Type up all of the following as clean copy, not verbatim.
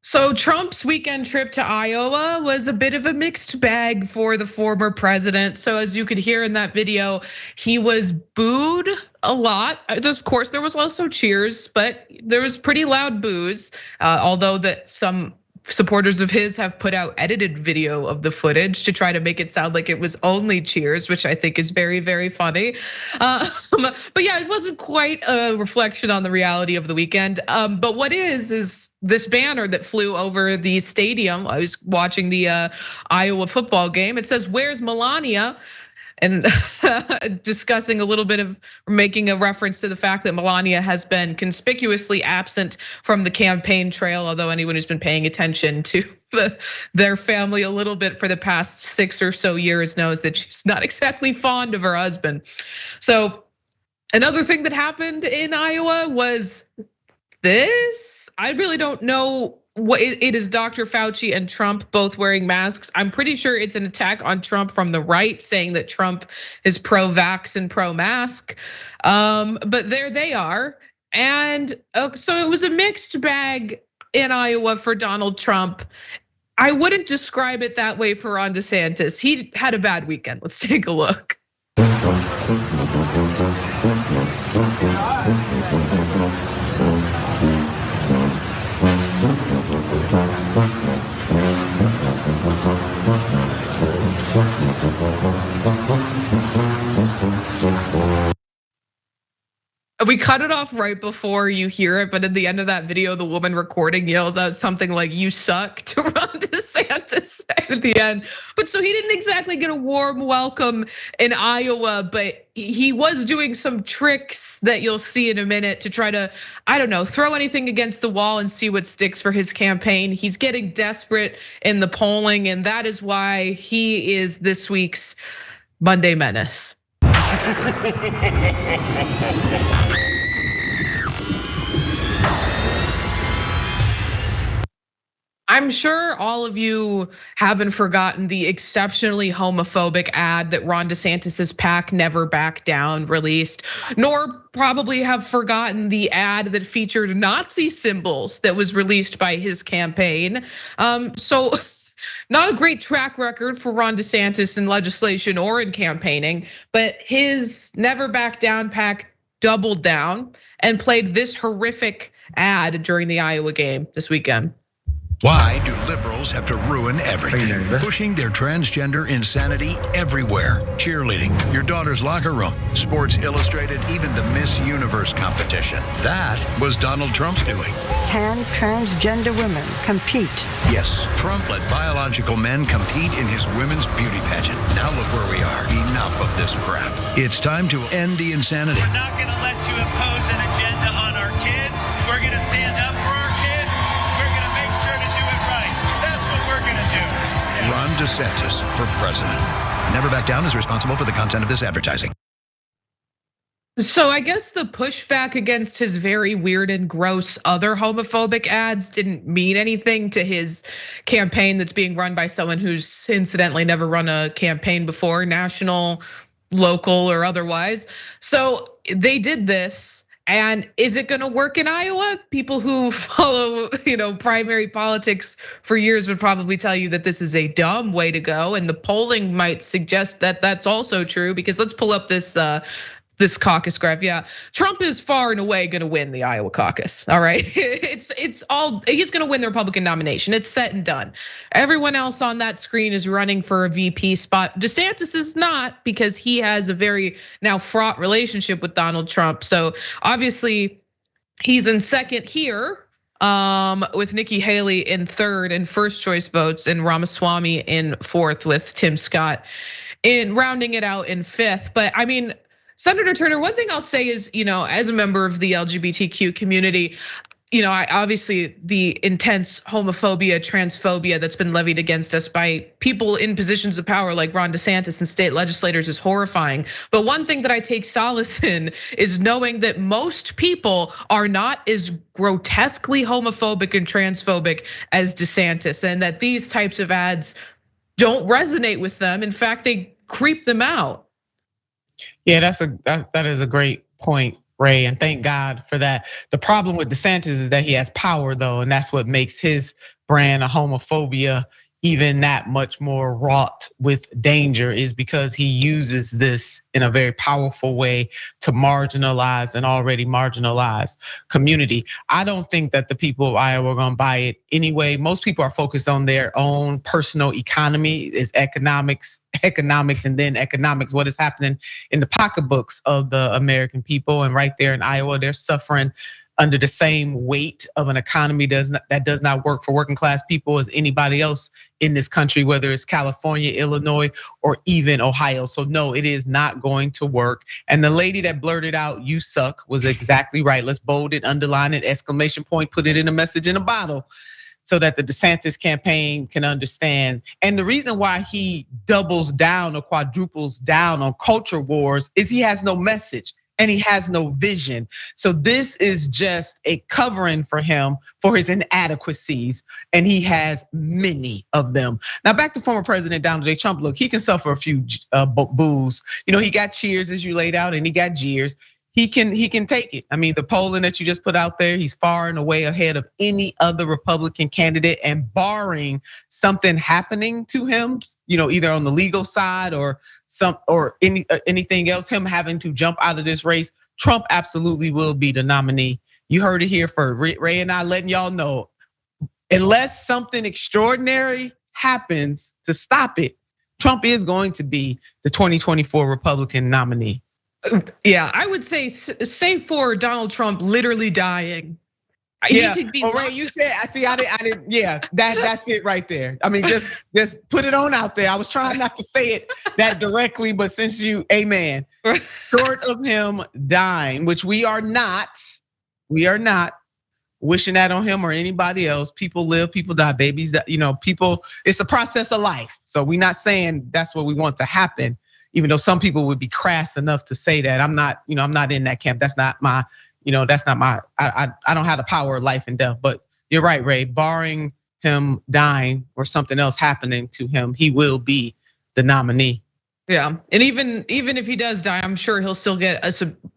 So Trump's weekend trip to Iowa was a bit of a mixed bag for the former president. So as you could hear in that video, he was booed a lot. Of course, there was also cheers, but there was pretty loud boos. Although that some supporters of his have put out edited video of the footage to try to make it sound like it was only cheers, which I think is very, very funny. But yeah, it wasn't quite a reflection on the reality of the weekend. But what is this banner that flew over the stadium. I was watching the Iowa football game. It says, "Where's Melania?" And discussing a little bit of making a reference to the fact that Melania has been conspicuously absent from the campaign trail, although anyone who's been paying attention to their family a little bit for the past 6 or so years knows that she's not exactly fond of her husband. So another thing that happened in Iowa was this. I really don't know what it is. Dr. Fauci and Trump both wearing masks. I'm pretty sure it's an attack on Trump from the right, saying that Trump is pro-vax and pro-mask. But there they are. And so it was a mixed bag in Iowa for Donald Trump. I wouldn't describe it that way for Ron DeSantis. He had a bad weekend. Let's take a look. We cut it off right before you hear it, but at the end of that video, the woman recording yells out something like "you suck" to Ron DeSantis at the end. But so he didn't exactly get a warm welcome in Iowa, but he was doing some tricks that you'll see in a minute to try to, I don't know, throw anything against the wall and see what sticks for his campaign. He's getting desperate in the polling, and that is why he is this week's Monday Menace. I'm sure all of you haven't forgotten the exceptionally homophobic ad that Ron DeSantis's PAC Never Back Down released, nor probably have forgotten the ad that featured Nazi symbols that was released by his campaign. So not a great track record for Ron DeSantis in legislation or in campaigning, but his Never Back Down PAC doubled down and played this horrific ad during the Iowa game this weekend. Why do liberals have to ruin everything? Pushing their transgender insanity everywhere. Cheerleading, your daughter's locker room, Sports Illustrated, even the Miss Universe competition. That was Donald Trump's doing. Can transgender women compete? Yes, Trump let biological men compete in his women's beauty pageant. Now look where we are. Enough of this crap. It's time to end the insanity. We're not gonna let you impose an agenda on our kids. We're gonna stand up for our kids. We're gonna make sure to do it right. That's what we're gonna do. Yeah. Ron DeSantis for president. Never Back Down is responsible for the content of this advertising. So I guess the pushback against his very weird and gross other homophobic ads didn't mean anything to his campaign that's being run by someone who's incidentally never run a campaign before, national, local, or otherwise. So they did this. And is it gonna work in Iowa? People who follow, primary politics for years would probably tell you that this is a dumb way to go. And the polling might suggest that that's also true, because let's pull up this caucus graph. Yeah, Trump is far and away gonna win the Iowa caucus. All right, he's gonna win the Republican nomination. It's set and done. Everyone else on that screen is running for a VP spot. DeSantis is not, because he has a very now fraught relationship with Donald Trump. So obviously he's in second here, with Nikki Haley in third and first choice votes, and Ramaswamy in fourth, with Tim Scott in rounding it out in fifth. But I mean, Senator Turner, one thing I'll say is, as a member of the LGBTQ community, I obviously the intense homophobia, transphobia that's been levied against us by people in positions of power like Ron DeSantis and state legislators is horrifying. But one thing that I take solace in is knowing that most people are not as grotesquely homophobic and transphobic as DeSantis, and that these types of ads don't resonate with them. In fact, they creep them out. Yeah, that is a great point, Ray, and thank God for that. The problem with DeSantis is that he has power, though, and that's what makes his brand of homophobia even that much more wrought with danger is because he uses this in a very powerful way to marginalize an already marginalized community. I don't think that the people of Iowa are gonna buy it anyway. Most people are focused on their own personal economy. It's economics, and then economics, what is happening in the pocketbooks of the American people. And right there in Iowa, they're suffering under the same weight of an economy that does not work for working class people as anybody else in this country, whether it's California, Illinois, or even Ohio. So no, it is not going to work. And the lady that blurted out, "You suck," was exactly right. Let's bold it, underline it, exclamation point, put it in a message in a bottle so that the DeSantis campaign can understand. And the reason why he doubles down or quadruples down on culture wars is he has no message. And he has no vision. So this is just a covering for him for his inadequacies, and he has many of them. Now back to former President Donald J. Trump. Look, he can suffer a few boos. He got cheers as you laid out, and he got jeers. He can take it. I mean, the polling that you just put out there, he's far and away ahead of any other Republican candidate. And barring something happening to him, either on the legal side or anything else, him having to jump out of this race, Trump absolutely will be the nominee. You heard it here for Ray and I letting y'all know, unless something extraordinary happens to stop it, Trump is going to be the 2024 Republican nominee. Yeah, I would say, save for Donald Trump literally dying. Yeah, Ray, you said, I didn't, yeah, that's it right there. I mean, just put it on out there. I was trying not to say it that directly, but since you, amen. Short of him dying, which we are not wishing that on him or anybody else. People live, people die, babies, people, it's a process of life. So we're not saying that's what we want to happen. Even though some people would be crass enough to say that. I'm not in that camp. That's not my, I don't have the power of life and death. But you're right, Ray, barring him dying or something else happening to him, he will be the nominee. Yeah, and even if he does die, I'm sure he'll still get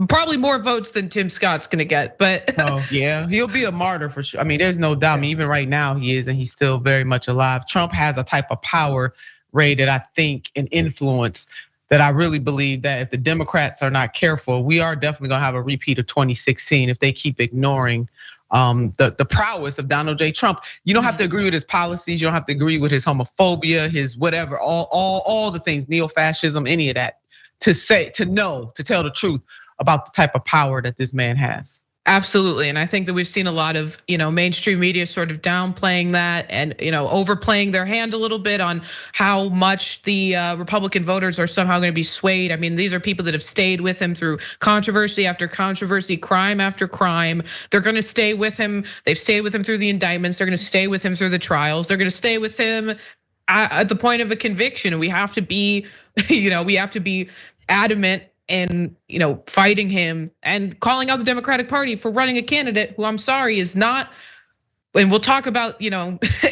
probably more votes than Tim Scott's gonna get. But oh yeah, he'll be a martyr for sure. I mean, there's no doubt. I mean, even right now he is, and he's still very much alive. Trump has a type of power, Ray, that I think and influence that I really believe that if the Democrats are not careful, we are definitely gonna have a repeat of 2016 if they keep ignoring the prowess of Donald J. Trump. You don't have to agree with his policies, you don't have to agree with his homophobia, his whatever, all the things, neo-fascism, any of that, to tell the truth about the type of power that this man has. Absolutely, and I think that we've seen a lot of mainstream media sort of downplaying that and overplaying their hand a little bit on how much the Republican voters are somehow going to be swayed. I mean, these are people that have stayed with him through controversy after controversy, crime after crime. They're going to stay with him. They've stayed with him through the indictments. They're going to stay with him through the trials. They're going to stay with him at the point of a conviction. And we have to be, adamant and fighting him and calling out the Democratic Party for running a candidate who, I'm sorry, is not, and we'll talk about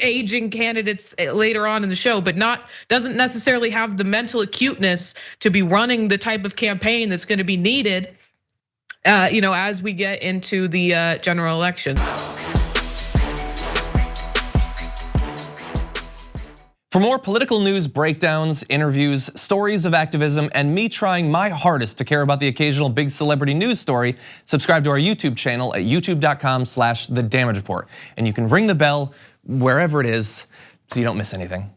aging candidates later on in the show, but doesn't necessarily have the mental acuteness to be running the type of campaign that's going to be needed as we get into the general election. For more political news, breakdowns, interviews, stories of activism, and me trying my hardest to care about the occasional big celebrity news story, subscribe to our YouTube channel at youtube.com/The Damage Report. And you can ring the bell wherever it is so you don't miss anything.